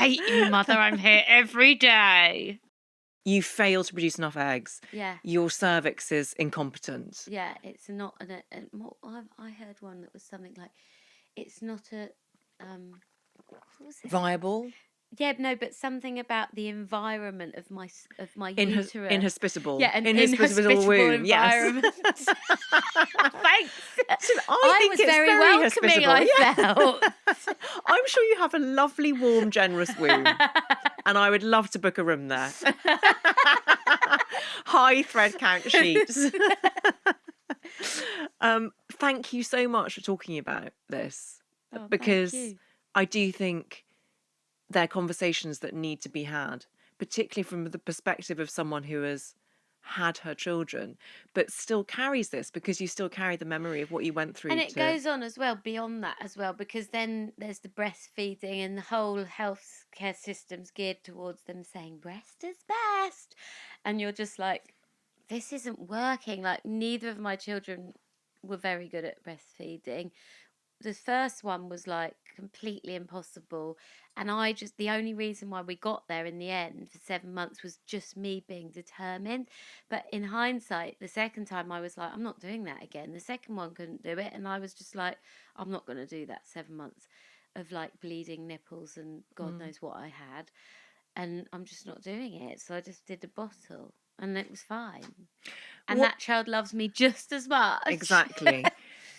hate you, mother. I'm here every day. You fail to produce enough eggs. Yeah. Your cervix is incompetent. Yeah, it's not I heard one that was something like, it's not a what was it? Viable. Yeah, no, but something about the environment of my uterus. Inhospitable. Yeah, an inhospitable womb. environment. Yes. Thanks. So I was it's very welcoming, hospitable. I felt. I'm sure you have a lovely, warm, generous womb. And I would love to book a room there. High thread count sheets. Thank you so much for talking about this. Oh, because thank you. I do think they're conversations that need to be had, particularly from the perspective of someone who has had her children, but still carries this, because you still carry the memory of what you went through. And it goes on as well, beyond that as well, because then there's the breastfeeding, and the whole healthcare system's geared towards them saying breast is best. And you're just like, this isn't working. Like, neither of my children were very good at breastfeeding. The first one was like completely impossible, and the only reason why we got there in the end for 7 months was just me being determined. But in hindsight, the second time I was like, I'm not doing that again. The second one couldn't do it, and I was just like, I'm not going to do that 7 months of like bleeding nipples and God knows what I had, and I'm just not doing it. So I just did a bottle, and it was fine. And that child loves me just as much. Exactly.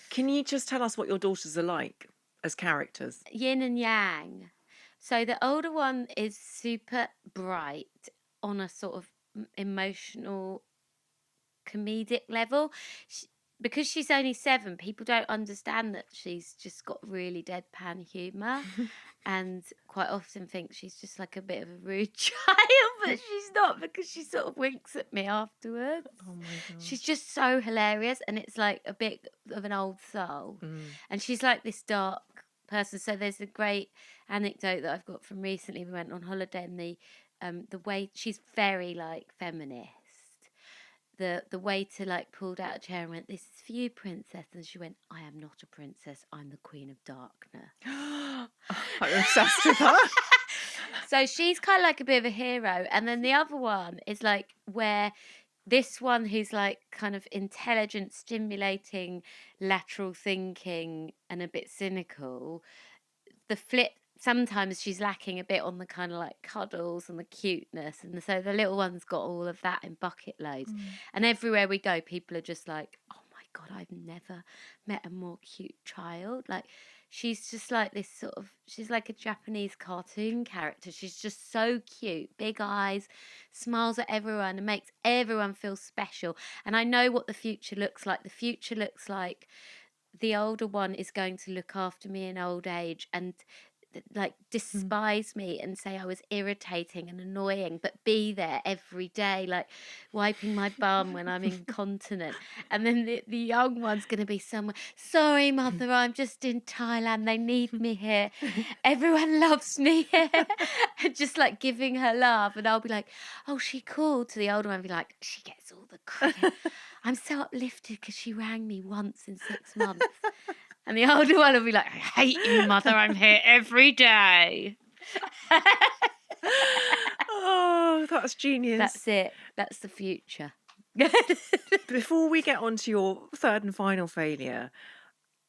Can you just tell us what your daughters are like as characters? Yin and yang. So the older one is super bright on a sort of emotional, comedic level. Because she's only 7, people don't understand that she's just got really deadpan humour, and quite often think she's just like a bit of a rude child, but she's not, because she sort of winks at me afterwards. Oh my God. She's just so hilarious, and it's like a bit of an old soul. And she's like this dark person. So there's a great anecdote that I've got from recently. We went on holiday, and the way she's very like feminist. The waiter like pulled out a chair and went, "This is for you, princess." And she went, "I am not a princess. I'm the queen of darkness." I'm obsessed with her. So she's kind of like a bit of a hero. And then the other one is like where this one who's like kind of intelligent, stimulating, lateral thinking, and a bit cynical. The flip, sometimes she's lacking a bit on the kind of like cuddles and the cuteness, and so the little one's got all of that in bucket loads. And everywhere we go, people are just like, "Oh my God, I've never met a more cute child." Like, she's just like this sort of, she's like a Japanese cartoon character. She's just so cute, big eyes, smiles at everyone, and makes everyone feel special. And I know what the future looks like. The future looks like the older one is going to look after me in old age and like despise me and say I was irritating and annoying, but be there every day, like wiping my bum when I'm incontinent. And then the young one's going to be somewhere, "Sorry, mother, I'm just in Thailand. They need me here. Everyone loves me here." And just like giving her love. And I'll be like, "Oh, she called." To the older one, I'll be like, "She gets all the credit. I'm so uplifted because she rang me once in 6 months." And the older one will be like, "I hate you, mother. I'm here every day." Oh, that's genius. That's it. That's the future. Before we get on to your third and final failure,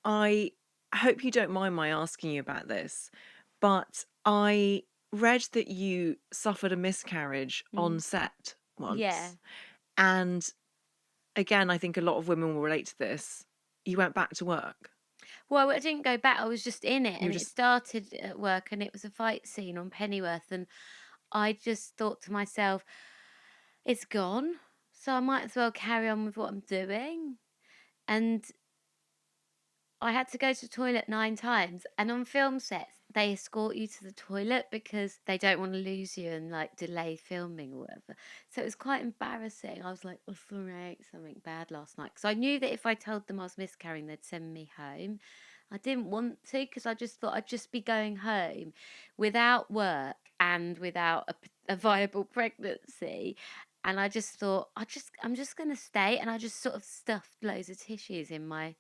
I hope you don't mind my asking you about this, but I read that you suffered a miscarriage on set once. Yeah. And again, I think a lot of women will relate to this. You went back to work. Well, I didn't go back. I was just in it, and it started at work, and it was a fight scene on Pennyworth, and I just thought to myself, it's gone, so I might as well carry on with what I'm doing. And I had to go to the toilet 9 times, and on film sets, they escort you to the toilet because they don't want to lose you and like delay filming or whatever. So it was quite embarrassing. I was like, "Oh, sorry, I ate something bad last night." Because I knew that if I told them I was miscarrying, they'd send me home. I didn't want to, because I just thought I'd just be going home without work and without a viable pregnancy. And I just thought, I'm just going to stay. And I just sort of stuffed loads of tissues in my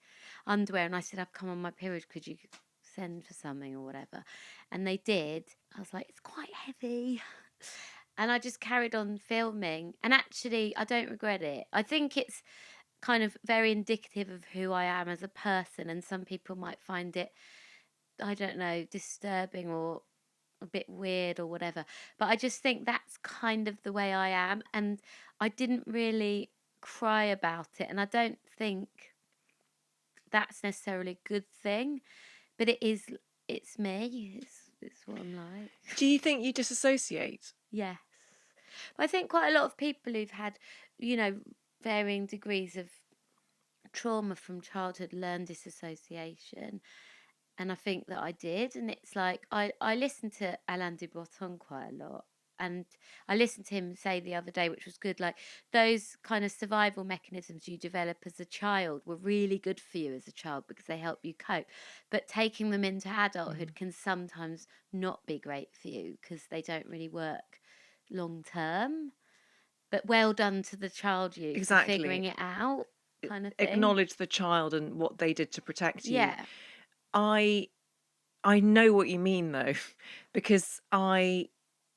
underwear. And I said, "I've come on my period. Could you send for something or whatever?" And they did. I was like, it's quite heavy. And I just carried on filming. And actually, I don't regret it. I think it's kind of very indicative of who I am as a person. And some people might find it, I don't know, disturbing or a bit weird or whatever. But I just think that's kind of the way I am. And I didn't really cry about it. And I don't think that's necessarily a good thing. But it's me. It's what I'm like. Do you think you disassociate? Yes. But I think quite a lot of people who've had, you know, varying degrees of trauma from childhood learn disassociation. And I think that I did. And it's like, I listen to Alain de Botton quite a lot. And I listened to him say the other day, which was good, like those kind of survival mechanisms you develop as a child were really good for you as a child because they help you cope. But taking them into adulthood can sometimes not be great for you because they don't really work long term. But well done to the child you for figuring Exactly. it out, kind of thing. Acknowledge the child and what they did to protect you. Yeah. I know what you mean though, because I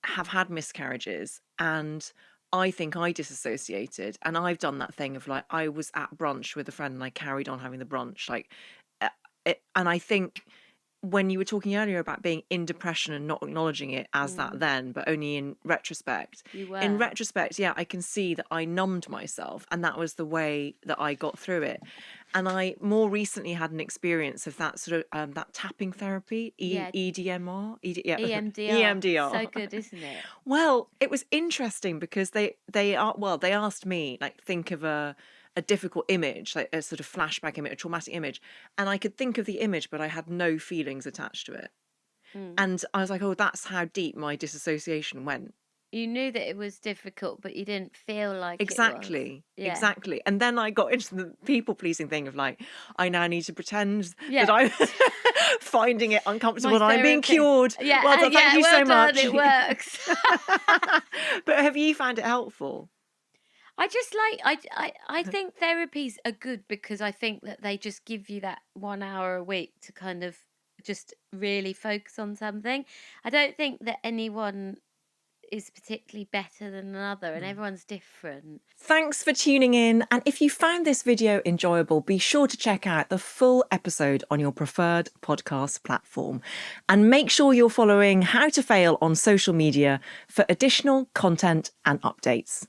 have had miscarriages and I think I disassociated, and I've done that thing of like, I was at brunch with a friend and I carried on having the brunch, like, and I think when you were talking earlier about being in depression and not acknowledging it as that then, but only in retrospect. You were. In retrospect, yeah, I can see that I numbed myself and that was the way that I got through it. And I more recently had an experience of that sort of that tapping therapy, Yeah. EDMR, EMDR. EMDR. So good, isn't it? Well, it was interesting because they asked me, like, think of a difficult image, like a sort of flashback image, a traumatic image, and I could think of the image, but I had no feelings attached to it. And I was like, oh, that's how deep my disassociation went. You knew that it was difficult, but you didn't feel like Exactly. it was. Yeah. Exactly. And then I got into the people pleasing thing of like, I now need to pretend Yeah. that I'm finding it uncomfortable My and I'm being therapist. cured. Yeah, Well done, thank you well so done, much. it works. But have you found it helpful? I just like I think therapies are good because I think that they just give you that 1 hour a week to kind of just really focus on something. I don't think that anyone is particularly better than another, and everyone's different. Thanks for tuning in. And if you found this video enjoyable, be sure to check out the full episode on your preferred podcast platform. And make sure you're following How to Fail on social media for additional content and updates.